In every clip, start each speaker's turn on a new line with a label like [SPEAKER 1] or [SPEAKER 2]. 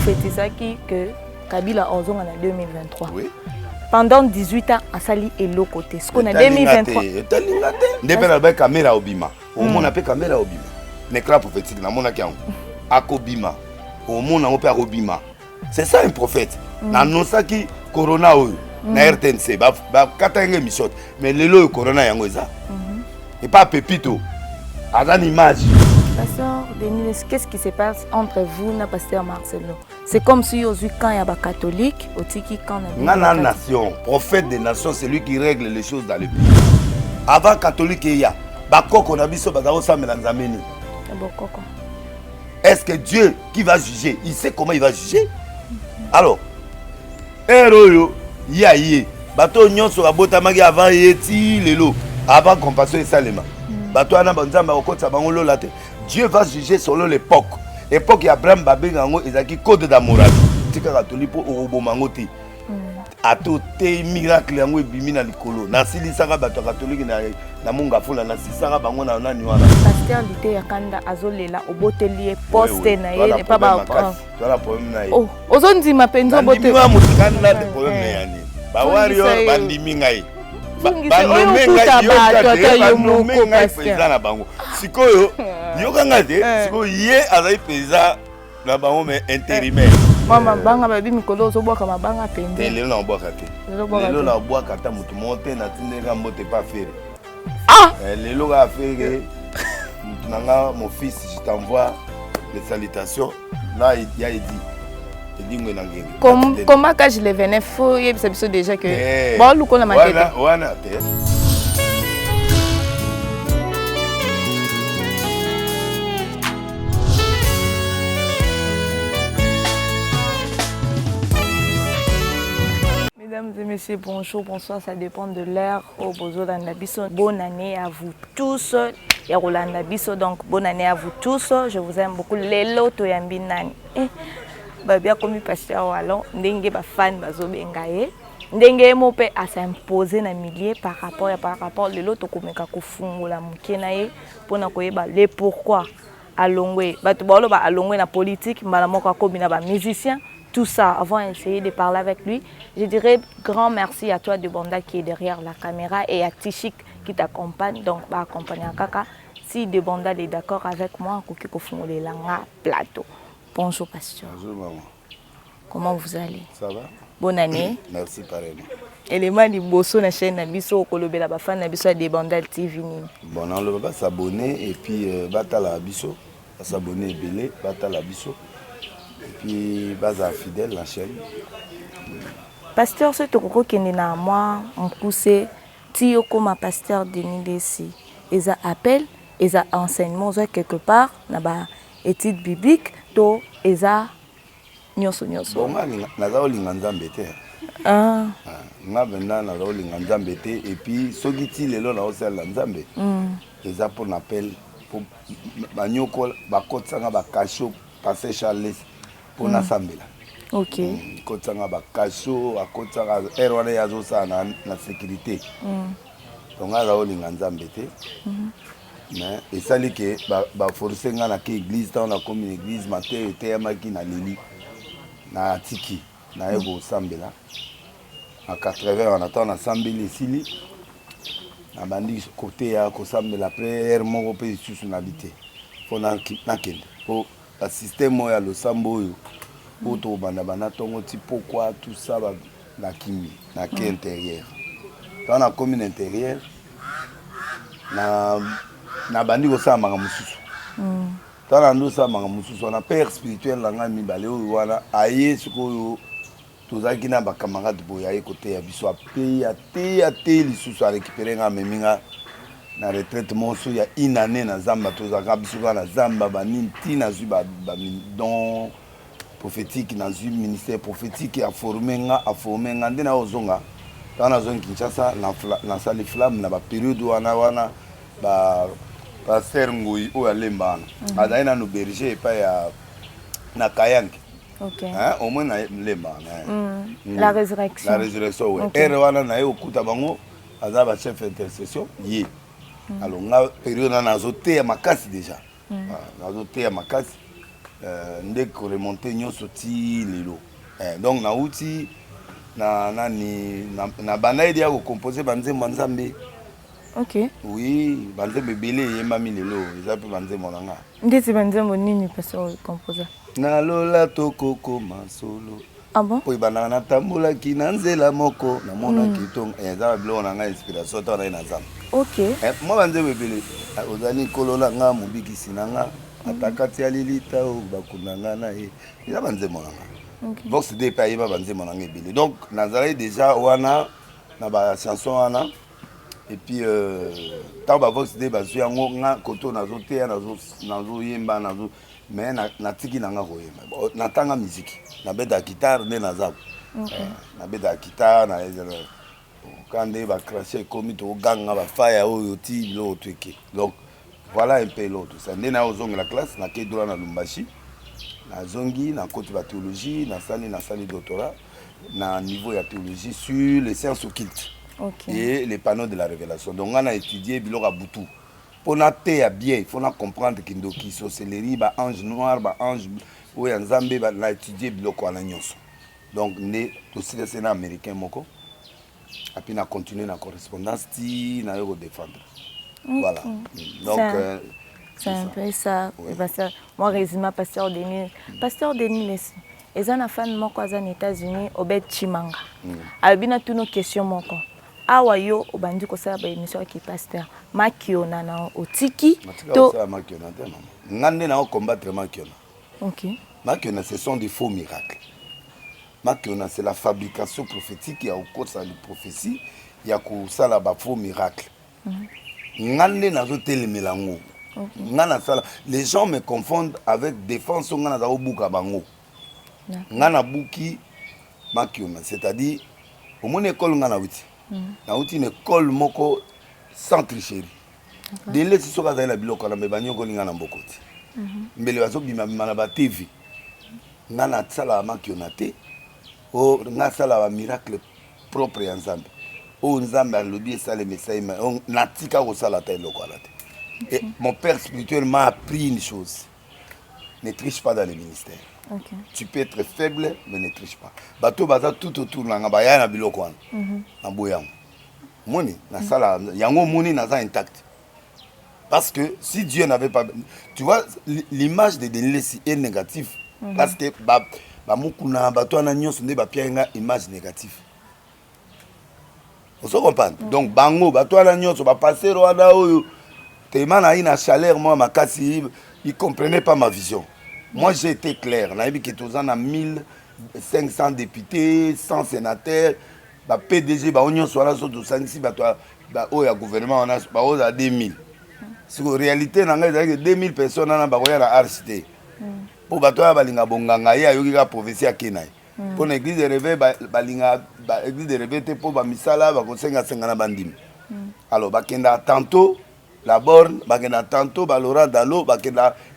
[SPEAKER 1] prophétisaki que Kabila ozonga en 2023.
[SPEAKER 2] Oui.
[SPEAKER 1] Pendant 18 ans, Asali est l'autre côté. Ce qu'on a 2023.
[SPEAKER 2] Ndepena ba caméra obima. Au monde appelle caméra obima. N'éclat prophétique na mona kiango. Akobima. Au monde on peut obima. C'est ça un prophète. Na nosaki corona oyo. Na RTNC ba katanga mission. Mais lelo corona yango eza. Et pas pépito. Azan image.
[SPEAKER 1] Pasteur Denis, qu'est-ce qui se passe entre vous et Pasteur Marcelo? C'est comme si aujourd'hui quand il y a des catholiques, aussi quand il y a
[SPEAKER 2] des nation, prophète des nations, c'est lui qui règle les choses dans le pays. Avant catholique il y a bakoko na biso bazao sa melanzameni. Est-ce que Dieu qui va juger, il sait comment il va juger? Alors, héros ya yé, bato nyonso babota magi avant yeti lelo, avant compassion et salema. Bato ana banzamba okotsa bango lolate. Dieu va juger selon l'époque. Époque Abraham Babengango ezaki code de morale. Tika catholique pour obomangote. Ato te miracle yango ebimi na likolo. Na silisaka bato catholique na munga fula na sisaka bango na nani wana.
[SPEAKER 1] Pasteur Lité yakanda azolela oboteli poste na ye ne pas ba.
[SPEAKER 2] Voilà problème na ye.
[SPEAKER 1] Oh, ozondima penzo bote.
[SPEAKER 2] Ndima mutukana na problème na yani. Ba warrior bandimi ngai. Sikoyo yokanga te sikoyo ye azali peza na bango mais intérimaire
[SPEAKER 1] mama banga babi mikolo ozoboka mabanga pende
[SPEAKER 2] lelo na boka te lelo na boka ta mutu monte na tindeka mbote pas faire lelo ga faire nanga mon fils je t'envoie les salutations là il y a dit
[SPEAKER 1] comment quand je le venais faut y a déjà que bon luko na makete
[SPEAKER 2] wana te.
[SPEAKER 1] Mesdames et messieurs, bonjour, bonsoir, ça dépend de l'heure au Bozo d'Andabiso. Bonne année à vous tous. Et Rolanda Biso, donc bonne année à vous tous. Je vous aime beaucoup. Lelo Toyambi Nani. Bien comme pasteur Wallon, ndenge ba fan bazo bengaye. Ndenge mo pe à s'imposer na milieu par rapport lelo to komeka kofungola mukena ye pona koyeba le pourquoi alongwe. Bato bolo ba alongwe na politique, mbala moko akomina ba musicien. Tout ça, avant d'essayer de parler avec lui, je dirais grand merci à toi de Bonda qui est derrière la caméra et à Tichik qui t'accompagne, donc va accompagner Kaka. Si de Bonda est d'accord avec moi, Koki Kofungo les Langa plateau. Bonjour pasteur.
[SPEAKER 2] Bonjour maman.
[SPEAKER 1] Comment vous allez?
[SPEAKER 2] Ça va?
[SPEAKER 1] Bonne année.
[SPEAKER 2] Merci pareil.
[SPEAKER 1] Élément du bosso na chaîne Nabiso Kolobe la bafan Nabiso de Bonda TV ni.
[SPEAKER 2] Bon, on le va s'abonner et puis batala Biso, s'abonner belé, batala Biso. Et puis baza fidèle la chaîne.
[SPEAKER 1] Pasteur ce tokoko kende na moi on poussé ti comme pasteur Denis Desi. Ils a appel, ils a enseignement quelque part na ba étude biblique to ils a nyoso.
[SPEAKER 2] Bon na za olinga nzambe te. Na benda na za olinga nzambe te et puis soki ti lelo na osala nzambe. Ils a pour appel pour banyoko bakotsanga ba kasho passer Charles pour na sambela.
[SPEAKER 1] OK.
[SPEAKER 2] Kotsanga ba kasho akotsanga erwana yazo sana na sécurité. Donc ala olinga nzambe te. Mais et ça li que ba forcer nga na ke église ta na comme église matin était yamaki na lili na tiki na ego sambela. À 80 on attend na sambeli sili. Na bandi côté ya ko sambela après moko pe susu na bité. Faut na kende. Pour le système ya le sambo yo auto bana tongo ti pourquoi tout ça va na kimi na ke intérieur dans la commune intérieure na bandi ko sa manga mususu dans la ndo sa manga mususu na père spirituel la nga mibale o wana aye siko tozaki na ba camarade boya ye côté ya biso a te lisusu a récupérer nga meminga na retraite monso ya une année na zamba tozaka bisuka na zamba banini tina zui ba don prophétique na zui ministère prophétique a formé nga ndena ozonga tana zone Kinshasa na sali flamme na ba période wana ba pasteur ngui o alemba na na no berger pa ya na kayangi.
[SPEAKER 1] OK.
[SPEAKER 2] Au moins na lemba
[SPEAKER 1] la résurrection.
[SPEAKER 2] La résurrection ouais. Et wana na yo kuta bango azaba chef intercession yé. Alors, la période, on a azoté à Makassi déjà. On a azoté à Makassi. nde ko remonter nyonso ti lelo donc na uti na banda idea ko composer banzembo nzambe.
[SPEAKER 1] OK.
[SPEAKER 2] Oui, banzembo belé yemami lelo eza pe banzembo nanga.
[SPEAKER 1] Ndeti banzembo nini pasteur composer?
[SPEAKER 2] Na lola tokoko masolo.
[SPEAKER 1] Ah bon?
[SPEAKER 2] Po ibana na tambola ki na nzela moko na mona kitong eza bilo nanga inspiration to na nzambe.
[SPEAKER 1] OK.
[SPEAKER 2] Moi banzembo belé ozani kolola nga mobikisi nanga atakati ya lilita o bakunanga na ye. Eza banzembo nanga.
[SPEAKER 1] OK.
[SPEAKER 2] Vox de pays ba banzembo nanga belé. Donc nazali déjà wana na ba chanson wana. Et puis tant ba vox de ba yango nga koto nazo te nazo yemba nazo mais na tiki nanga koyemba na tanga musique na beda guitare ne naza na beda guitare na quand de ba cracher comme to ganga ba fire oyo ti lo tweke. Donc voilà un peu l'autre ça ndena ozonga la classe na kedura na Lumbashi na zongi na côté ba théologie na sali doctorat na niveau ya théologie sur les sciences occultes.
[SPEAKER 1] OK.
[SPEAKER 2] Et les panneaux de la révélation. Donc on a étudié biloko Boutou. Pour nater bien, il faut comprendre que ndoki sorcellerie ba ange noir, ba ange ou nzambe ba na étudier biloko na nyonso. Donc né aussi le Sénat américain moko. Et puis na continuer na correspondance ti na yo défendre.
[SPEAKER 1] Okay.
[SPEAKER 2] Voilà. Donc
[SPEAKER 1] c'est un peu ça. Oui. Moi résumé pasteur Denis. Pasteur Denis Messi. Et ça na fan moko aux États-Unis Obed Chimanga. Albina tout nos questions moko. Awa yo obandi ko sala ba émission ki pasteur Makiona na otiki
[SPEAKER 2] to Makiona te maman ngande na combattre Makiona.
[SPEAKER 1] OK.
[SPEAKER 2] Makiona ce sont des faux miracles. Makiona c'est la fabrication prophétique ya au ça les prophéties ya ko sala ba faux miracles. Ngande na zo telemela ngo. Ngana sala les gens me confondent avec défense ngana za obuka bango. Ngana buki Makiona c'est-à-dire au mon école ngana wuti. Na uti une école moko sans tricherie. Délai si soka za na biloko na mebanyo ko linga na mbokoti. Mbele bazo bima na ba TV. Ngana tsala Makiona te. O nga sala ba miracle propre ya Nzambe. O Nzambe alobi sala message na tika ko sala ta eloko ala te. Et mon père spirituel m'a appris une chose. Ne triche pas dans le ministère.
[SPEAKER 1] Okay.
[SPEAKER 2] Tu peux être faible, mais ne triche pas. Bato baza tout autour na ngaba na biloko wana. Na boyango. Moni na sala yango moni na za intact. Parce que si Dieu n'avait pas, tu vois l'image de Denis est négative parce que ba mukuna bato na nyonso nde ba pianga image négative. On se comprend. Donc bango bato na nyonso ba passer wana oyo tellement na ina chaleur moi makasi il comprenait pas ma vision. Moi, j'ai été clair. On a vu que tous en a 1500 députés, 100 sénateurs, bah, PDG, bah, on y soit là sur 206, bah, il y a gouvernement, on a 2000. En réalité, on a 2000 personnes dans la RCT. Pour toi, il y a une prophétie à Kenaï. Pour l'église de réveil, l'église de réveil, pour la misala, il y a 50 bandim. Alors, tantôt, la borne, tantôt, Laurent Dalo,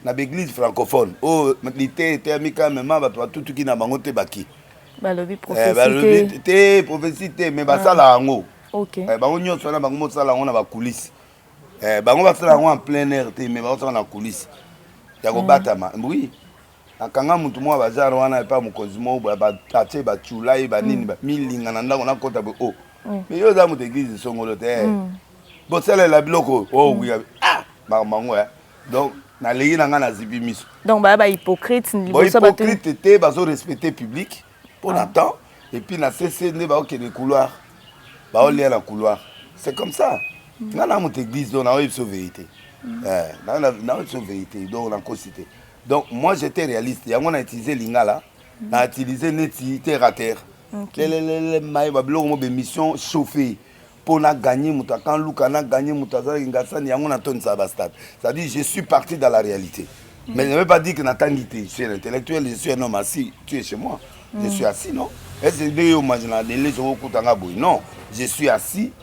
[SPEAKER 2] na l'église francophone. Oh, l'été thermique, même, tout qui n'a pas été baki.
[SPEAKER 1] Balobi prophétie.
[SPEAKER 2] Prophétie, mais ça la hango.
[SPEAKER 1] OK.
[SPEAKER 2] On y a ça la on a coulisses. On va faire en plein air, mais on va en coulisses. Il y a batama. Oui. Akanga mutu mwa bazar wana pa mukozimo ba tache ba chulai ba nini ba milinga na ndako na kota bo. Mais yo za mutu église songolo te. Bon, c'est la biloko. Oh oui. Ah, donc, na legi na nga na zibi miso.
[SPEAKER 1] Donc, bah hypocrite,
[SPEAKER 2] hypocrite était bazo respecter public pour l'attendre et puis na cessé ne ba OK les couloirs. Ba on lire la couloir. C'est comme ça. Na na mon église donc na o vérité. Na o vérité donc na cosité. Donc moi j'étais réaliste. Yango na utilisé lingala, na utilisé neti terre à terre. Les maï ba biloko mo be mission chauffée. Pour gagner, quand Luka a gagné, c'est-à-dire je suis parti dans la réalité. Mais je ne veux pas dire que Nathan Guité, je suis un intellectuel, je suis un homme assis, tu es chez moi. Je suis assis, non? Non, je suis assis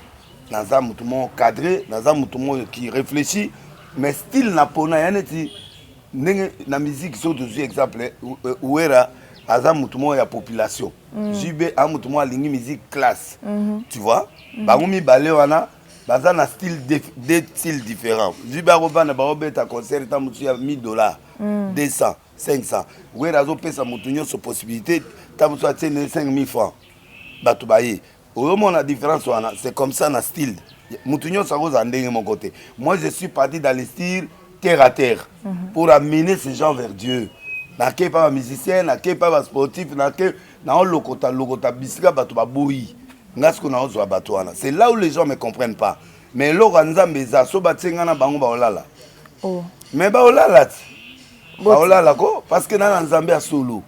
[SPEAKER 2] dans un mouton cadré, dans un mouton qui réfléchit, mais style Napona, il y a une musique, sur deux exemples, où era aza mutumo ya population. Jube a mutumo a lingi musique classe. Tu vois? Bangomi balé wana baza na style deux styles différents. Jube a robana ba robeta concert ta mutu ya $1000, 200, 500 oui razo pesa mutu nyonso possibilité tabu soit 5000 francs bato baye on a différence c'est comme ça na style mutu nyonso akoza ndenge mon côté moi je suis parti dans le style terre à terre pour amener ces gens vers Dieu nake pas musicien nake pas sportif nake na lokota bisika bato baboyi ngasko na ozo bato wana c'est là où les gens me comprennent pas mais l'Oranzambe eza so batenga na bango baolala mais baolala ti baolala ko parce que na nzambe ya solo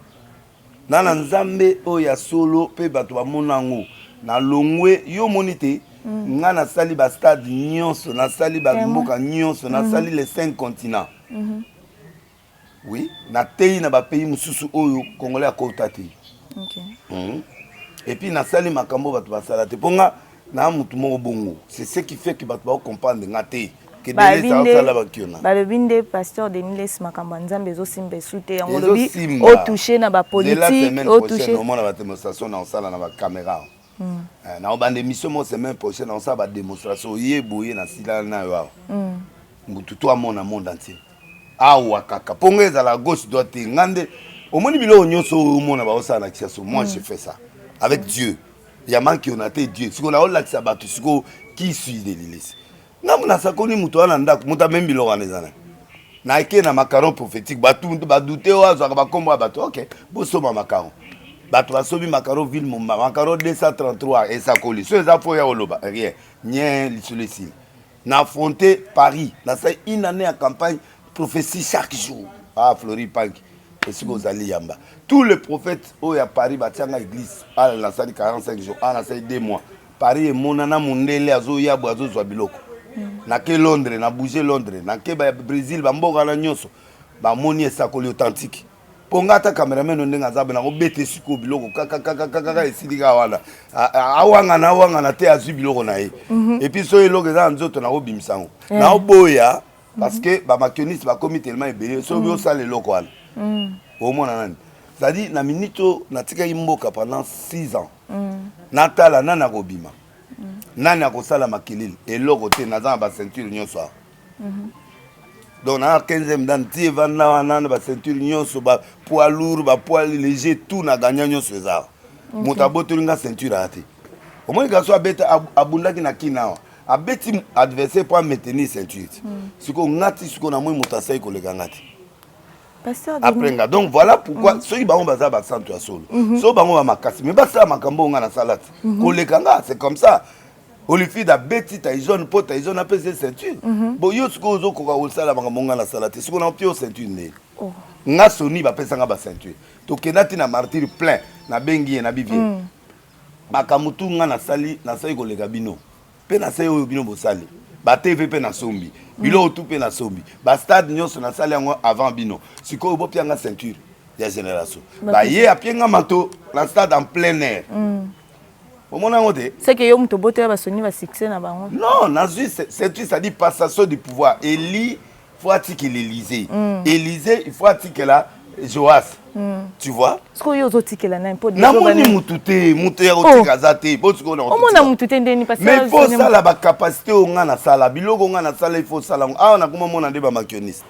[SPEAKER 2] na nzambe o ya solo pe bato bamonango na longwe yo monite nga na sali ba stade nyonso na sali ba mboka nyonso na sali les 5 continents oui na tei na ba pays mususu oyo congolais akota te et puis na sali makambo bato basala te ponga na mutu moko bongo c'est ce qui fait que bato ba comprendre nga te que de ça sala ba kiona
[SPEAKER 1] ba le binde pasteur Denis makambo nzambe zo simbe sute yango lobi o toucher na ba politique o toucher
[SPEAKER 2] au monde la démonstration na sala na ba caméra na obande mission mo semaine prochaine on ça ba démonstration yeboye na sila na yo mutu to amona monde entier awa kaka pongeza la gauche doit ngande au moni bilo nyonso mona ba osana kiaso moi je fais ça avec Dieu il y a man qui on a été Dieu siko na ola kisa batu siko qui suit de l'Église ngamuna sakoni mutu ana ndako muta même bilo kanezana na eke na macaron prophétique batu ba douter ozo ba komba batu OK bo soma macaron batu ba sobi macaron ville momba macaron 233 et sakoli so eza fo ya oloba rien nien lisolesi na affronter Paris na ça une année en campagne prophétie chaque jour Flori Pank et ce que Zali Yamba tous les prophètes au à Paris batianga église à la salle 45 jours à la salle 2 mois Paris et monana mundele azo ya boazo zwa biloko na ke Londres na bouger Londres na ke Brésil ba mboka na nyonso ba moni esakoli authentique pongata cameraman ndenge azabe na obete siko biloko kaka esilika wana awanga na te azu biloko na ye et puis so eloko za nzoto na obimisango na oboya parce que ba makioniste ba komi tellement ebele so bio sale eloko wana au moins nani c'est-à-dire na minito na tika imboka pendant 6 ans natala nana kobima nani akosala makelele eloko te naza ba ceinture nyonso donc na 15e dan tie vanda wana ba ceinture nyonso ba poids lourd ba poids léger tout na gagna nyonso za motaboto linga ceinture ate au moins gaso abeta abundaki na kinawa abeti adversaire pour maintenir ceinture siko ngati siko na moi motasai koleka ngati après donc voilà pourquoi ceux qui bango baza ba centre ya solo so bango ba makasi mais basa makambo nga na salati koleka nga c'est comme ça Olifi da beti ta jaune pot ta jaune apese ceinture bo yo siko zo ko ka sala makambo nga na salati siko na pio ceinture ne nga soni ba pesa nga ba ceinture to kenati na martyr plein na bengi na bivie makamutu nga na sali koleka bino pe na sayo bino bosali ba TV pe na sombi bilo tout pe na sombi ba stade nyonso na sali yango avant bino siko bo pianga ceinture ya génération ba ye apienga mato na stade en plein air au mon côté
[SPEAKER 1] c'est que yo muto bote ba soni ba succès na bango
[SPEAKER 2] non na ceinture ça dit passation du pouvoir Élie faut attiquer l'Élysée Élysée il faut attiquer la Joas tu vois
[SPEAKER 1] ce que yo zotikela na impôt
[SPEAKER 2] na moni mutute mutu ya otika zate bo tsiko na
[SPEAKER 1] omona mutute ndeni parce que
[SPEAKER 2] mais faut ça la capacité onga na sala biloko onga na sala il faut sala na kuma mona ndeba makioniste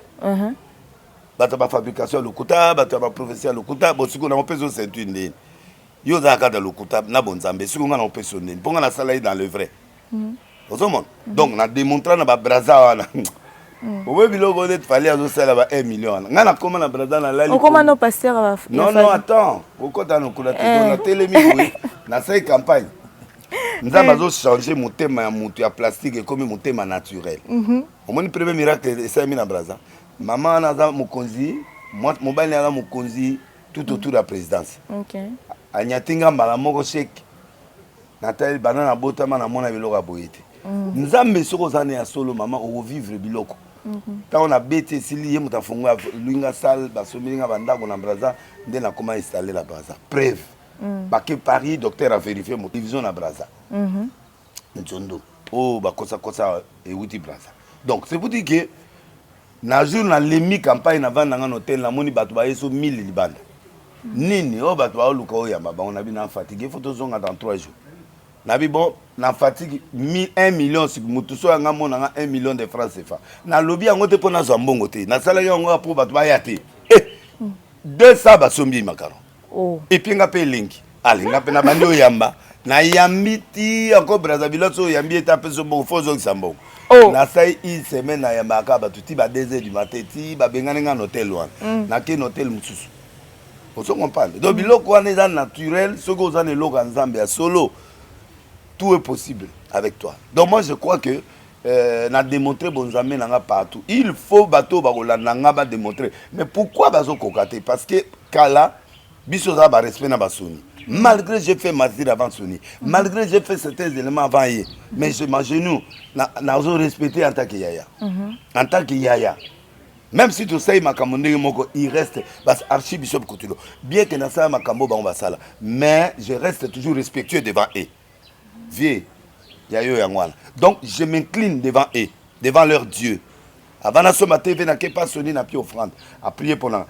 [SPEAKER 2] bata ba fabrication lokuta bata ba professeur lokuta bo tsiko na opeso ceinture ndeni yo za ka da lokuta na bonzambe tsiko nga na opeso ndeni ponga na sala dans le vrai ozomon donc na démontrer na ba braza wana oui, il fallait aller à 1 million. On a comment na brada na lali.
[SPEAKER 1] Comment nos pasteurs
[SPEAKER 2] non, attends. Pourquoi dans la télé na cette campagne. Nous avons changé mon thème à plastique et comme mon thème naturel. Au moins le premier miracle c'est na brada. Maman na mukonzi, moi mobile na mukonzi tout autour de la présidence. OK. Anyatinga mbala moko chèque. Nathalie banana botama na mona biloko boyete. Nzambe soko zane ya solo maman o vivre biloko. Quand on a bêté sili ye mutafunga luinga sal basomilinga bandako na braza nde na comment installer la braza. Preuve. Ba que Paris docteur a vérifié mon division na braza. Nzondo. Oh ba kosa e wuti braza. Donc c'est pour dire que na jour na lemi campagne na vanda nga hôtel na moni batu ba yeso 1000 libanda. Nini o batu ba luka o yamba ba on a bien fatigué photo zonga dans 3 jours. Nabi bon na fatigue 1 million si mutuso nga mona nga 1 million de francs CFA na lobby yango te pona zambongo te na sala yango pour batu ba yate 200 basombi macaron.
[SPEAKER 1] Oh.
[SPEAKER 2] Et puis nga pe linki. Allez, nga pe na bandi oyamba. Na yambi ti encore Brazzaville so yambi eta pe so bon fozo sambo.
[SPEAKER 1] Oh.
[SPEAKER 2] Na sai une semaine na yamba ka ba tuti ba 2h du matin ti ba bengana nga hôtel wan. Na ke hôtel mususu. On se comprend. Donc biloko wana eza naturel, ce que vous avez loko nzambe ya solo. Tout est possible avec toi. Donc moi je crois que n'a démontré bonzamé nanga partout. Il faut bateau barola nanga ba démontrer. Mais pourquoi bazo kokate? Parce que kala biso za ba respect na basoni. Malgré j'ai fait mazir avant Sony, malgré j'ai fait certains éléments avant hier, mais je m'agenouille, n'a respecté en tant que yaya. En tant que yaya. Même si tu sais makambo il reste parce archibishop Kotulo. Bien que na sa makambo ba on va sala, mais je reste toujours respectueux devant eux. Vieux yayo yangwana. Donc je m'incline devant eux, devant leur Dieu. Avant la somme TV n'a pas sonné n'a plus offrande, à prier pour n'a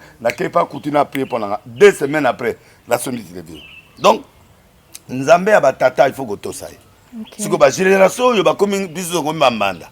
[SPEAKER 2] pas continué à prier pour 2 semaines après la sonné télévision. Donc Nzambe a batata il faut que to ça. Si ko ba génération yo ba comme biso ko mbanda.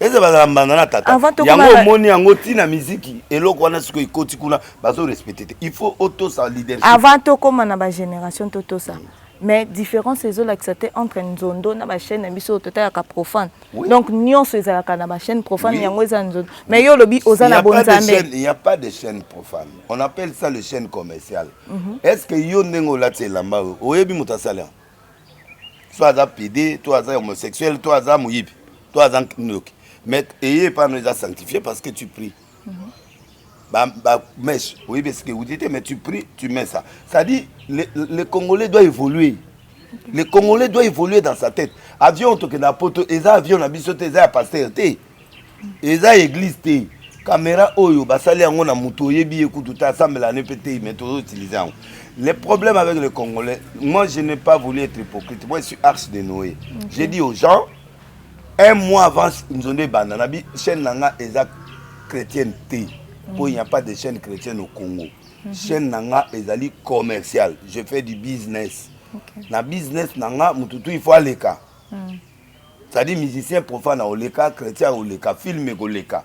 [SPEAKER 2] Eza ba mbanda na tata. Yango moni yango tina musique eloko wana siko ikoti kuna bazo respecter. Il faut auto sa leadership.
[SPEAKER 1] Avant to comme na ba génération to ça. Mais différence c'est l'accepter entre Nzondo na ba chaîne biso tota ya profane. Donc nyonso ezalaka na ba chaîne profane yango eza Nzondo. Mais yo lobi ozana bonzambe.
[SPEAKER 2] Il n'y a pas de chaîne profane. On appelle ça le chaîne commerciale. Est-ce que yo nengo la tselamba oyebi mutasala? Toi za PD, toi za homosexuel, toi za muyibi, toi za knock. Mais ayez pas nous a sanctifié parce que tu pries. Mais oui, parce que vous dites, mais tu pries, tu mets ça. Ça dit, le Congolais doit évoluer. Le Congolais doit évoluer dans sa tête. Avion, to que na poto, eza avion na biso te, eza pasteur te. Eza église te. Caméra oyo, basali yango na muto yebi ekutu ta assemble la nepete, mais toujours utiliser. Le problème avec le Congolais, moi je n'ai pas voulu être hypocrite. Moi je suis arche de Noé. J'ai dit aux gens, un mois avant, nous avons dit, bananabi, chaîne nanga eza chrétienne te. Il n'y a pas de chaîne chrétienne au Congo. Chaîne nanga ezali commercial. Je fais du business. Na business nanga mututu il faut aller ka. Ça dit musicien profane au leka, chrétien au leka, film au leka.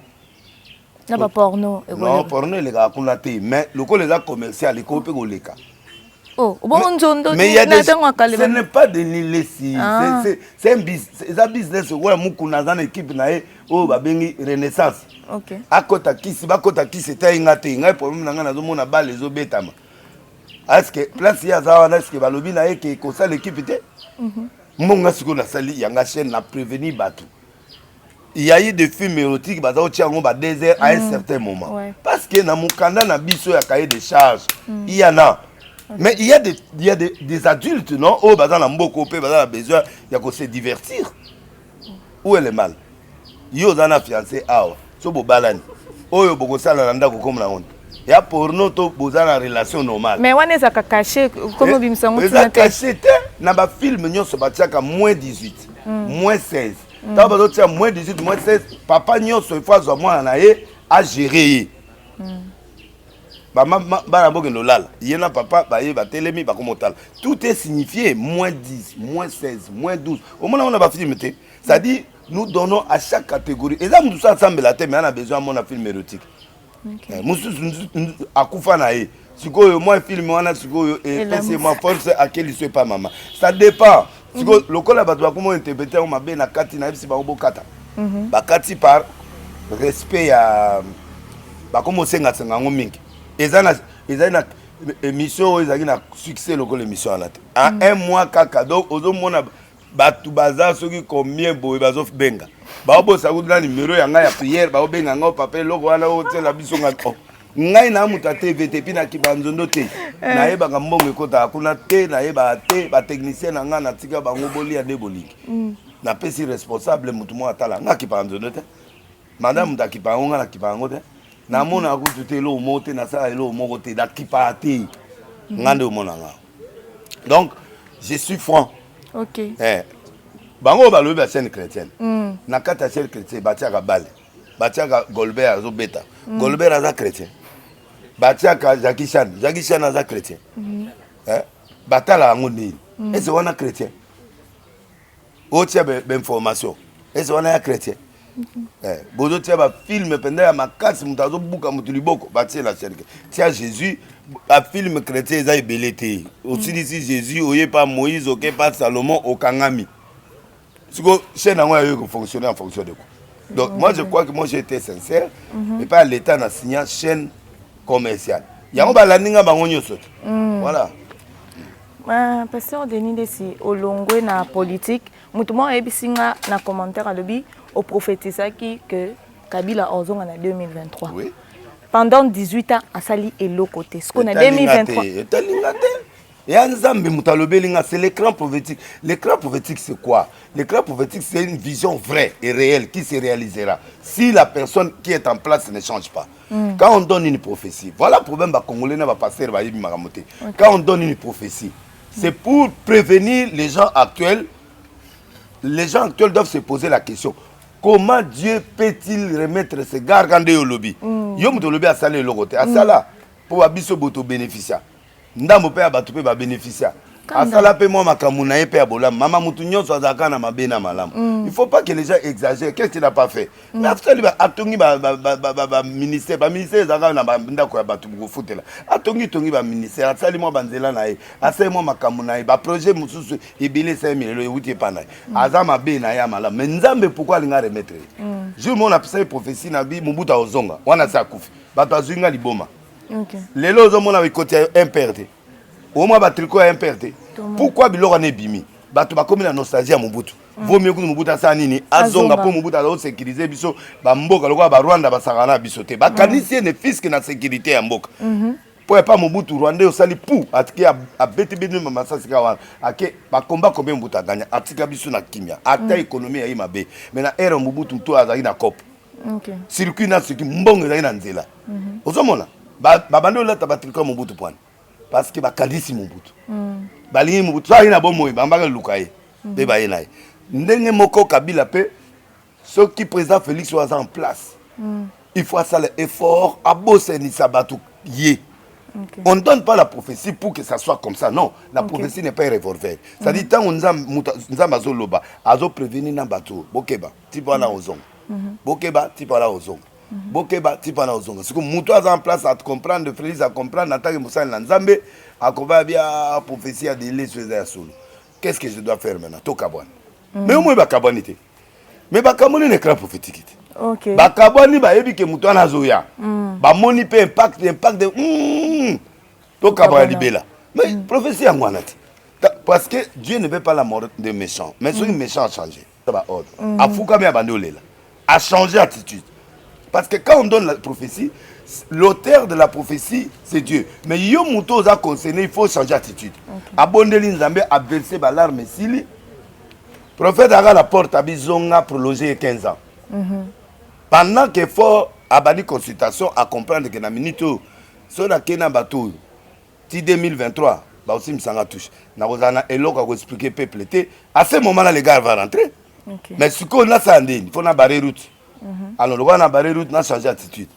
[SPEAKER 1] Na ba porno.
[SPEAKER 2] Non, porno les gars kunate, mais le les a commercial, les copé au leka.
[SPEAKER 1] Oh, bon Nzondo.
[SPEAKER 2] Mais il y a des ce n'est pas de l'illéci. C'est un business. C'est un business où mukuna dans équipe nae oh ba bengi renaissance.
[SPEAKER 1] OK.
[SPEAKER 2] Akota kisi bakota kisi c'était ingate ngai problème nanga na zomona ba les obetama. Est-ce que place ya zawa est-ce que balobi na eke ko ça l'équipe était? Monga siko na sali yanga chaîne na prévenir batou. Il y a eu des films érotiques baza o tiango ba désert à un certain moment. Parce que na mukanda na biso ya cahier de charge, il y en a. Mais il y a des adultes, non? Oh, bah dans la mboko, bah dans la besoin, il y a qu'on se divertir. Où est le mal? Yo dans la fiancée, ah, so bo balani. Oh, yo boko sala nanda ko comme la honte. Il y a pour nous to boza la relation normale.
[SPEAKER 1] Mais on est à caché, comme bimsango.
[SPEAKER 2] Ça caché, na ba film nyo so batiaka moins 18, moins 16. T'as ba tia moins 18, moins 16. Papa nyo so fois zo moi na ye a gérer. Papa, tout est signifié, moins 10, moins 16, moins 12. Au moment où on a pas film, ça dit, nous donnons à chaque catégorie. Et là, nous sommes ensemble, mais on a besoin de film érotique. Moi, film, moi, force à quel il pas maman. Ça dépend. Le col va comment interpréter, on m'a bien à Kati, si Kata. Kati par respect à. Comment c'est que ils ont une émission, ils ont un succès local émission en un mois kaka donc aux hommes batu bazar ceux qui combien boy bazof benga ba bo sa na numéro ya nga ya prière ba benga nga papa logo wana o tela biso nga ngai na muta TV te pina kibanzondo te na yeba ngambongo ekota kuna te na yeba te ba technicien na nga na tika bango boli ya deboliki na pesi responsable mutu mo atala nga kibanzondo te madame ta kibango na kibango te na mona ko tuté lo moté na ça lo moko te da kipati ngande o mona nga. Donc je suis franc.
[SPEAKER 1] OK.
[SPEAKER 2] Bango ba lo ba chaîne chrétienne. Na kata chaîne chrétienne batiaka bale. Batiaka Golbert azo beta. Golbert aza chrétien. Batiaka Jackie Chan aza chrétien. Batala ngoni. Est-ce wana chrétien? O tia be information. Est-ce wana ya chrétien? bozo tia ba film penda ya makasi mutazo buka mutuliboko batie la chaîne tia Jésus ba film chrétien za ebelete aussi ici Jésus oye pas Moïse oké pas Salomon okangami siko chaîne yango ya fonctionner en fonction de quoi. Donc moi je crois que moi j'ai été sincère et pas l'état na signé chaîne commerciale yango ba landinga bango nyoso voilà.
[SPEAKER 1] Pasteur Denis Desi olongwe na politique mutu mo ebisinga na commentaire alobi au prophétisaki que Kabila ozonga na 2023.
[SPEAKER 2] Oui.
[SPEAKER 1] Pendant 18 ans à Sali et l'autre côté. Ce qu'on a 2023.
[SPEAKER 2] C'est l'écran prophétique. L'écran prophétique, c'est quoi? L'écran prophétique, c'est une vision vraie et réelle qui se réalisera si la personne qui est en place ne change pas. Quand on donne une prophétie, voilà le problème des Congolais, quand on donne une prophétie, c'est pour prévenir les gens actuels. Les gens actuels doivent se poser la question. Comment Dieu peut-il remettre ses gargandes au lobby? Yom to lobby a salé le côté. A sala pour abisso boto bénéficiaire. Ndambo pe abatu pe ba bénéficiaire. A sala pe moi makamuna pe abolam. Mama mutu nyonso azaka na mabena malam. Il faut pas que les gens exagèrent. Qu'est-ce qu'il n'a pas fait? Mais afsali ba atongi ba ministère zaka na ndako ya batu go fotela. Atongi ba ministère. Asali moi banzela na ye. Asali moi makamuna ba projet mususu ebele 5000 le wuti pa na. Azama be na ya malam. Mais nzambe pourquoi linga remettre? Je mon apesa prophétie na bi Mobutu ozonga. Wana sa kufi. Bato azinga liboma.
[SPEAKER 1] Okay.
[SPEAKER 2] Lelo ozomona bikote imperte. Au moins batriko imperte. Pourquoi biloko ne bimi? Bato bakomi na nostalgie ya Mobutu. Vaut mieux que Mobutu asa nini azonga po Mobutu azo sécuriser biso ba mboka lokwa ba Rwanda basakana biso te. Ba kanisi ne fisque na sécurité ya mboka. Pour pas Mobutu Rwanda osali pou atiki a bete bete mama sasika wana. Ake ba combat combien Mobutu a gagné atika biso na kimia. Ata économie ya imabe. Mais na era Mobutu to azaki na COP.
[SPEAKER 1] OK.
[SPEAKER 2] Circuit na circuit mbongo ezaki na nzela. Ozomona ba bando la tabatrika Mobutu point. Parce que ba kanisi Mobutu. Balingi Mobutu ça ina bomoy bambaka lukaye. Be ba yenaye. Ndenge moko Kabila pe ceux qui président Félix soit en place. Il faut ça l'effort à bosser ni sabatu yé. Okay. On ne donne pas la prophétie pour que ça soit comme ça. Non, la prophétie n'est pas un revolver. Ça dit tant on nzamba zoloba, azo prévenir na bateau. Bokeba, tipo na ozong. Bokeba, tipo na ozong. Bokeba, tipo na ozong. C'est que muto a en place à comprendre, de Félix à comprendre, attaque Moussa Nzambe, à combattre bien prophétie à délai sur les solo. Qu'est-ce que je dois faire maintenant? Tokabwan. Mais au moins bakabwanité. Mais bakamoni n'est pas prophétique.
[SPEAKER 1] OK.
[SPEAKER 2] Bakabwani ba yebi ke mutu ana zoya. Ba moni pe impact de to kabwa libela. Mais prophétie en wanati. Parce que Dieu ne veut pas la mort des méchants, mais ceux qui méchants a changé. Ça va ordre. A fouka me abandonné là. A changé attitude. Parce que quand on donne la prophétie, l'auteur de la prophétie c'est Dieu. Mais yo mutu oza concerné, il faut changer attitude. Abondeli Nzambe a versé ba larme sili. Prophète a la porte a bizonga prolongé 15 ans. Pendant qu'il faut abani consultation à comprendre que na minute so na kena bateau ti 2023 ba aussi msanga touche na kozana eloko ko expliquer peuple té à ce moment là les gars vont rentrer. Mais ce qu'on a ça ndeni faut na barrer route. Alors le na barrer route na changer attitude.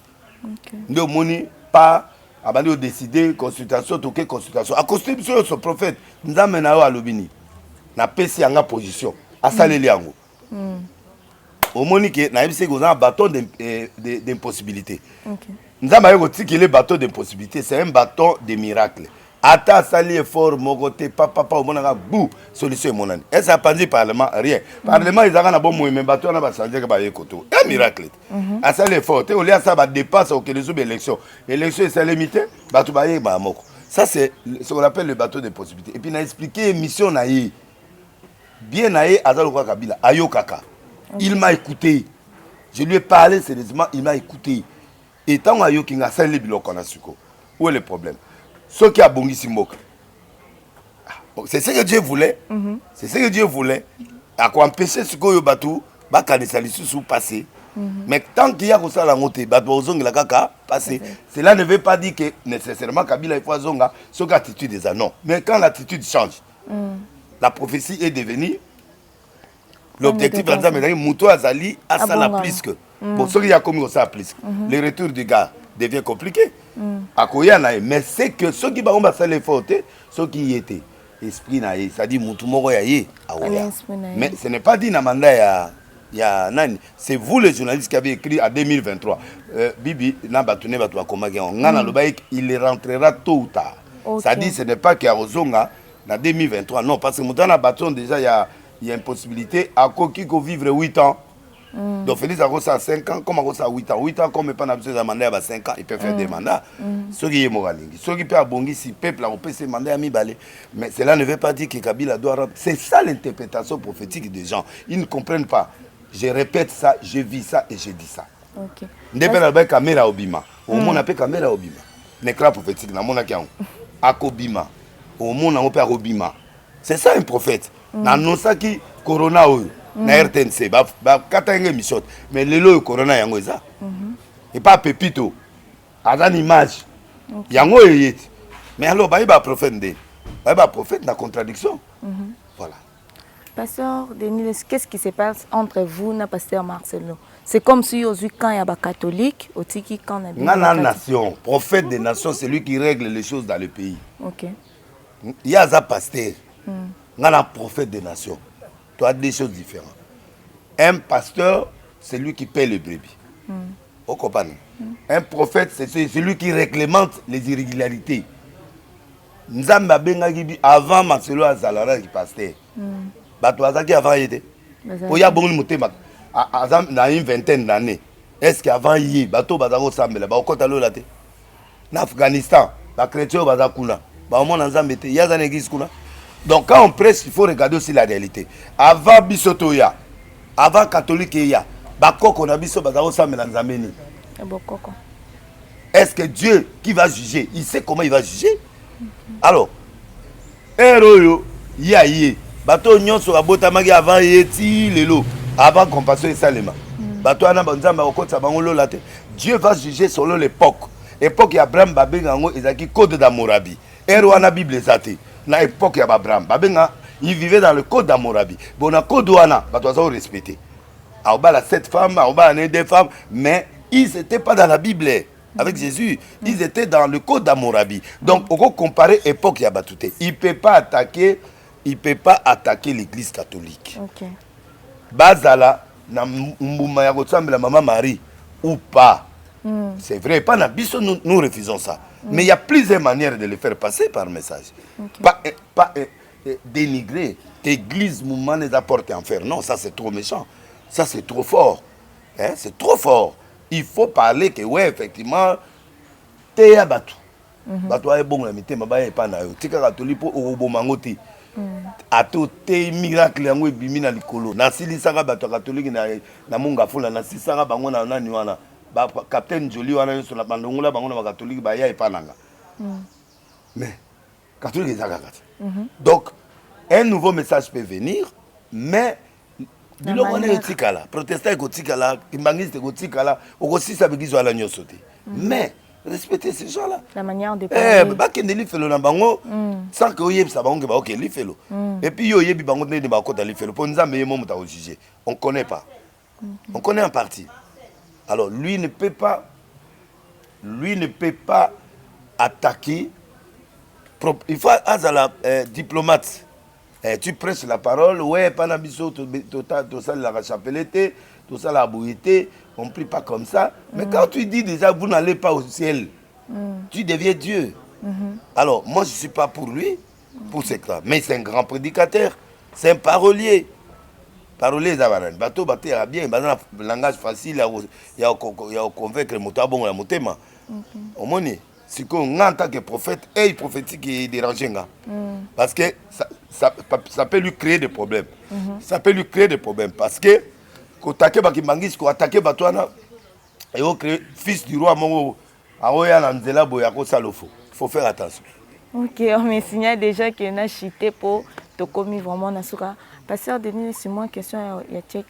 [SPEAKER 2] Ndo moni pas abani décider consultation toquer consultation à constitution ce prophète nzambe na yo alobini na pesi yanga position asaleli yango. Au Monique, na yebise ko un bâton d'impossibilité. Nzamba yoko tiki le bâton d'impossibilité, c'est un bâton de miracle. Ata sali effort mogote papa au monanga bou solution monani. Est ça pas dit parlement rien. Parlement ils na bon mais bâton na ba changer ka ba yekoto. Un miracle. A sali effort, te olia ça ba dépasse au que les élections. Élection c'est limité, batu ba ba moko. Ça c'est ce qu'on appelle le bâton d'impossibilité. Et puis na expliquer mission na yi. Bien na yi azalo kwa Kabila ayo kaka. Il m'a écouté. Je lui ai parlé sérieusement, il m'a écouté. Et tant que yo kinga sali biloko na suko. Où est le problème? Ce qui a bongi simboka. C'est ce que Dieu voulait. C'est ce que Dieu voulait. À quoi empêcher ce que yo batu ba kanisa lisusu passer. Mais tant qu'il y a comme ça la montée, batu ozonga la kaka passer. Cela ne veut pas dire que nécessairement Kabila il faut zonga ce attitude des non. Mais quand l'attitude change, la prophétie est devenue l'objectif de la Mouto Azali a ça la plus que. Bon, ce qui a commis ça plus. Le retour du gars devient compliqué. Mais c'est que ceux qui vont faire l'effort, ceux qui y étaient, esprit naïe, ça dit Moutou Moro yaye. Mais ce n'est pas dit na mandat Il y a nani, c'est vous les journalistes qui avez écrit en 2023. Bibi, Nabatune il rentrera tôt ou tard. Okay. Ça dit ce n'est pas qu'il y a Ozonga en 2023. Non, parce que maintenant bâton déjà il y a une possibilité à qui vivre 8 ans. Donc Félix a 5 ans, comme a 8 ans. 8 ans, comme pas besoin de mandat à 5 ans, il peut faire des mandats. Ce qui est moral. Ce qui peut abonner si le peuple a repris ses mandats à mi-balé. Mais cela ne veut pas dire que Kabila doit rentrer. C'est ça l'interprétation prophétique des gens. Ils ne comprennent pas. Je répète ça, je vis ça et je dis ça. Ok. Ndepena caméra obima. Au monde appelle caméra obima. L'écran prophétique, na mona kian. Akobima. Au monde on peut obima. C'est ça un prophète. Na nosaki corona oyo. Na RTNC ba katanga mission. Mais lelo corona yango eza. Et pas pepito. Azan image. Yango yeti. Mais alors ba prophète ndé. Ba prophète na contradiction. Voilà.
[SPEAKER 1] Pasteur Denis, qu'est-ce qui se passe entre vous et Pasteur Marcelo? C'est comme si aujourd'hui, quand il y a des catholiques, au tiki quand il y a
[SPEAKER 2] des nation, prophète des nations, c'est lui qui règle les choses dans le pays.
[SPEAKER 1] Ok.
[SPEAKER 2] Il y a un pasteur, il y a un prophète des nations. Tu as des choses différentes. Un pasteur, c'est lui qui paie les brebis. Vous comprenez? Un prophète, c'est celui qui réglemente les irrégularités. Nzamba Bengagibi, avant Marcelo Azalara qui pasteur. Bato azaki avant yete. Oya bongi mutema. Azam na une vingtaine d'années. Est-ce qu'avant yi bato bazako sambela ba okota lo late. Na Afghanistan, ba chrétien bazakuna. Ba mona nzambe te, ya za l'église kuna. Donc quand on prêche, il faut regarder aussi la réalité. Avant bisotoya, avant catholique ya, ba koko na biso bazako sambela nzambe ni. Est-ce que Dieu qui va juger, il sait comment il va juger? Alors, héros ya yi bato nyonso abotamaki avant yeti lelo avant compassion et salema bato ana banzamba okotsa bango lola te. Dieu va juger selon l'époque. Époque ya Abraham babenga ngo ezaki code d'Amorabi. Ero wana Bible ezate na époque ya Abraham babenga il vivait dans le code d'Amorabi. Bon na code wana bato azo respecter. Aobala 7 femmes, aobala 2 femmes, mais ils étaient pas dans la Bible. Avec Jésus, ils étaient dans le code d'Amorabi. Donc on peut comparer époque ya batute. Il peut pas attaquer l'église catholique. Ok. Bazala na mbuma ya kotsambela maman Marie ou pas. C'est vrai, pas na biso nous refusons ça. Mais il y a plusieurs manières de le faire passer par message. Okay. Pas dénigrer l'église mouvement des apports enfer. Non, ça c'est trop méchant. Ça c'est trop fort. Hein? C'est trop fort. Il faut parler que ouais effectivement te ya batu. Batu ay bon la mité mabaya pa na yo. Tika catholique po obomango te. Ato te miracle yango ebimi na likolo na silisaka bato catholique na munga fula na sisaka bango na nani wana ba capitaine Joli wana yo na bandongola bango na catholique ba ya epananga. Mais catholique ezaka kati. Donc un nouveau message peut venir mais biloko wana etikala protestant ekotikala kimbangiste ekotikala okosisa bigizo ala nyoso te. Mais respecter ces gens-là.
[SPEAKER 1] La manière de parler.
[SPEAKER 2] Bah qui ne l'ifelo na bango sans que oyeb sa bango ba ok l'ifelo. Et puis yo yebi bango ne ba ko dans l'ifelo. Pour nous amener mo muta juger. On connaît pas. On connaît en partie. Alors lui ne peut pas attaquer. Il faut azala diplomate. Tu prêches la parole, ouais, pas na biso to ça la chapelete, tout ça la bouillité. On ne prie pas comme ça. Mais quand tu dis déjà, vous n'allez pas au ciel, tu deviens Dieu. Alors, moi, je ne suis pas pour lui, pour ce cas. Mais c'est un grand prédicateur. C'est un parolier. Parolier, ça va. Bateau, bateau, bien. Un langage facile, il y a convaincre le moteur bon la motema. Au moins, c'est qu'on en tant que prophète, et il prophétique qui est dérangé. Parce que ça peut lui créer des problèmes. Ça peut lui créer des problèmes. Parce que attaquer Bakimangis, attaquer Batouana, et au fils du roi Mongo, Aoya Nanzela Boyako Salofo. Il faut faire attention.
[SPEAKER 1] Ok, on me signale déjà qu'il y a chité pour te commis vraiment Nasuka. Pasteur Denis, c'est moi question ya check.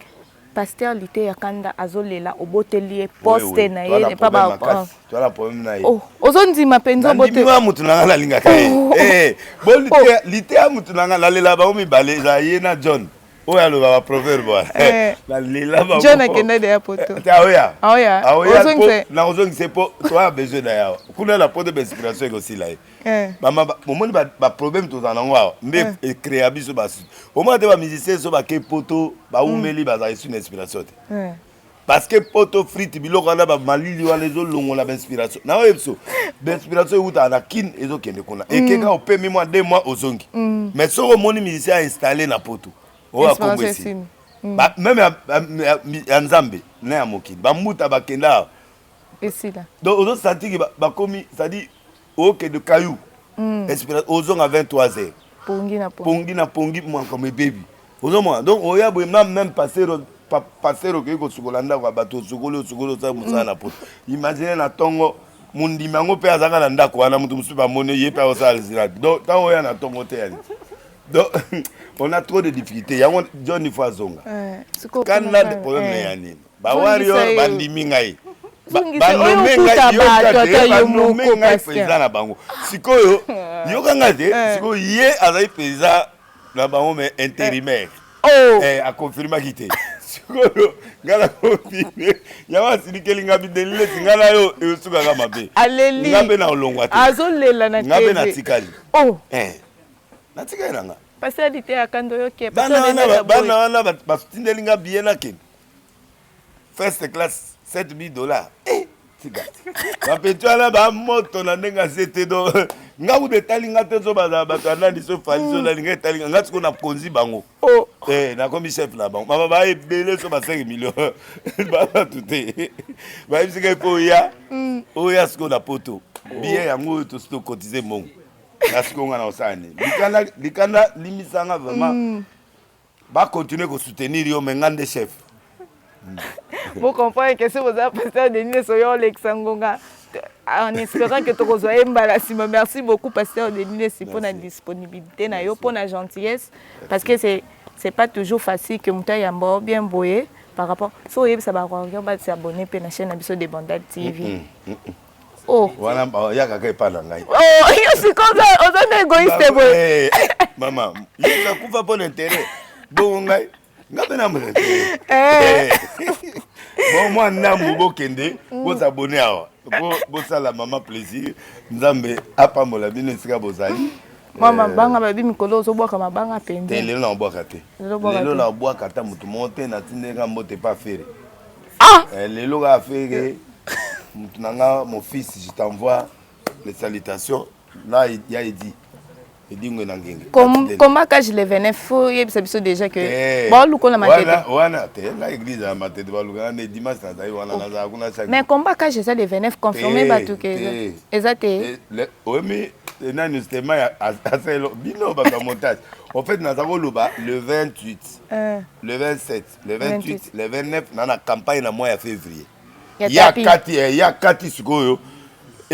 [SPEAKER 1] Pasteur Lité Yakanda Azolela, Oboteli, poste na ye, pas ba.
[SPEAKER 2] Tu as la problème na ye.
[SPEAKER 1] Oh, ozondi ma penzo bote.
[SPEAKER 2] Ndimi wa mutunanga la linga kai. Bon Lité mutunanga la lela ba omi bale za ye na John. oya lo ba proverbe ba lela ba
[SPEAKER 1] John akenda de poto
[SPEAKER 2] oya
[SPEAKER 1] ozongise
[SPEAKER 2] na ozongise po to a besoin na ya kuna la poto d'inspiration aussi là mama momoni ba problème to za nango mbe créer biso ba au moins de ba musicien so ba ke poto ba umeli ba za une inspiration parce que poto frite biloko na ba malili wana ezo longo na inspiration na oyebiso d'inspiration uta na kin ezo kende kuna ekeka opemi moi 2 mois ozongi mais so omoni musicien installé na poto o akomwesi même ya nzambe na ya mokili bamuta bakenda
[SPEAKER 1] esila
[SPEAKER 2] donc ozo sentir ba komi ça dit ok de caillou inspiration ozonga 23 heures pongi moi comme bébé ozo moi donc oya boye même passer au ko sukolanda kwa bato sukolo za musana na poto imagine na tongo mundimi yango pe azanga na ndako wana mutu musu ba mone ye pe osala zina donc tant oya na tongo te yani donc on a trop de difficultés yango Johnny Fazonga quand na de problème yani ba warrior bandimi ngai banome président na bango sikoyo yokanga te sikoyo ye azali président na bango mais intérimaire a confirmé qu'il était sikoyo ngala confirmé yawa sinikeli ngabi delile ngala yo esuka kama be
[SPEAKER 1] aleli
[SPEAKER 2] ngabe na olongwa te
[SPEAKER 1] azolela na
[SPEAKER 2] ngabe na tikali na tikali nanga
[SPEAKER 1] parce que dite akando yoke
[SPEAKER 2] bana wana basutindeli ngabi yena ken first class $7,000 tika bapetu wana bamoto na ndenge azete do nga kude talinga te zo bato anani so fali so nalinga talinga nga tiko na konzi bango nakomi chef na bango mama baebele so ba 5 millions babatu te bayebisika po oya siko na poto bien yango oyo tosi tokotize mbongo na siko nga na osani likanda limisanga vraiment bakontinue kosoutenir yo me nga nde chef.
[SPEAKER 1] Vous comprenez que si vous avez pasteur Denis Soyo Lexangonga, en espérant que tu reçois Mbalasima. Merci beaucoup, pasteur Denis, pour la disponibilité, pour la gentillesse, parce que c'est pas toujours facile que Mouta Yambo bien boyé par rapport. So, ça va s'abonner à la chaîne de Bandal TV. Oh,
[SPEAKER 2] voilà, il y a quelqu'un qui parle en anglais.
[SPEAKER 1] Oh, je suis comme ça, on est égoïste.
[SPEAKER 2] Maman, il y a un peu d'intérêt. Bon, bon moi namu bokende bo s'abonner awa bo sala maman plaisir nzambe apambola bino sika bozali
[SPEAKER 1] mama banga babi mikolo zo boka mabanga pende
[SPEAKER 2] lelo na boka te lelo na boka ta mutu monte na tindeka mbote pas faire lelo ga faire mutu nanga mon fils je t'envoie les salutations là il y a dit
[SPEAKER 1] comment quand je les venais faut y a déjà que bon lu kola matete
[SPEAKER 2] wana te la église à matete ba lu kana dimanche na zai wana na za kuna chaque
[SPEAKER 1] mais comment quand je les venais confirmer ba tout que exact
[SPEAKER 2] oui mais nani justement à bino ba montage en fait na za ko loba le 28 le 27 le 28 le 29 na na campagne na mois de février il y a 4 sikoyo.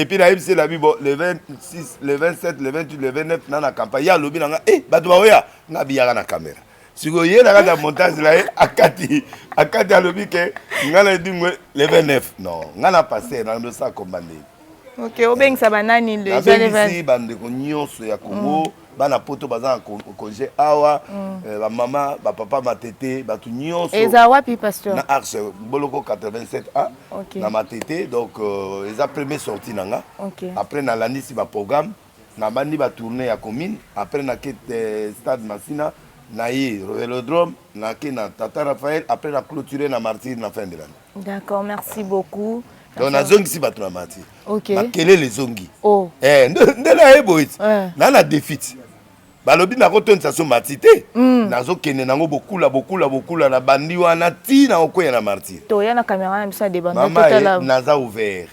[SPEAKER 2] Et puis là, c'est la Bible, le 26, le 27, le 28, le 29, dans la campagne, il y a le bilan, Badouaoya, n'a pas la caméra. Si vous voyez la montage là, à Kati, à l'objet que, le 29, non, on a passé dans le sac comme bandé.
[SPEAKER 1] Ok, au bien que ça banane, le
[SPEAKER 2] 29. Ici, bande de cognos, il y a Congo, bana poto bazan congé awa, ba maman, ba papa, ma tété, ba tout nyonso.
[SPEAKER 1] Et ça wapi pasteur?
[SPEAKER 2] Na Arche, Boloko 87A. Na ma tété, donc ils a premier sorti nanga. Après na landi si ba programme, na bandi ba tourner à commune, après na quête stade Massina, na yi Vélodrome, na ki na Tata Raphaël, après na clôturer na Martyr na fin de l'année.
[SPEAKER 1] D'accord, merci beaucoup.
[SPEAKER 2] Donc na zongi si ba tu na Martyr.
[SPEAKER 1] OK.
[SPEAKER 2] Ma quel est les zongi?
[SPEAKER 1] Oh.
[SPEAKER 2] Ndela eboit. Na na déficit. Balobi na kotonisa so matite nazo kene nango bokula na bandi wana ti na okoya na Martyr.
[SPEAKER 1] To ya na caméra na bisa de bandi
[SPEAKER 2] total naza ouvert.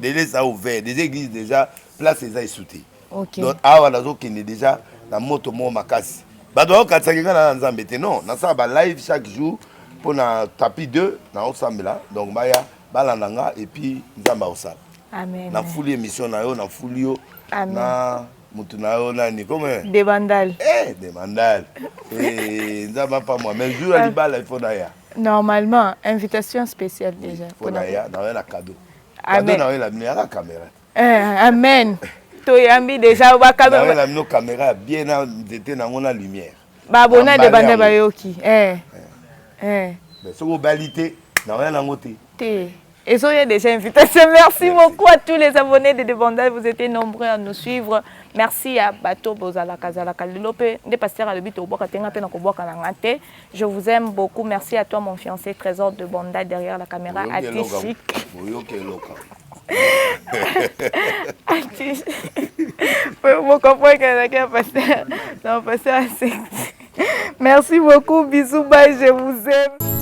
[SPEAKER 2] Déjà ça ouvert, des églises déjà place les sauté.
[SPEAKER 1] OK.
[SPEAKER 2] Donc awa nazo kene déjà na moto mo makasi. Bado katsakinga na nzambe te non, na ça ba live chaque jour pour na tapis 2 na ensemble là. Donc baya balananga et puis nzamba osala.
[SPEAKER 1] Amen.
[SPEAKER 2] Na fouli émission na yo na fouli yo. Na Moutunayo nani comment
[SPEAKER 1] des vandales
[SPEAKER 2] des vandales nzamba pas moi mais jour à libala il faut d'ailleurs
[SPEAKER 1] normalement invitation spéciale déjà
[SPEAKER 2] faut d'ailleurs dans un cadeau cadeau dans la meilleure caméra
[SPEAKER 1] amen to yambi déjà ba caméra
[SPEAKER 2] dans la caméra bien était dans la lumière
[SPEAKER 1] Babona de bande bayoki.
[SPEAKER 2] C'est une balité. Non, rien à côté.
[SPEAKER 1] Et ça, il y a déjà invitation. Merci beaucoup à tous les abonnés de Débandage. Vous étiez nombreux à nous suivre. Merci à Bato Bozala Kazala Kalilope. Des pasteurs à l'habit au Bokatenga Penakoboka Nangate. Je vous aime beaucoup. Merci à toi, mon fiancé, Trésor de Banda, derrière la caméra. Atichic. Merci beaucoup. Bisous, bye. Je vous aime.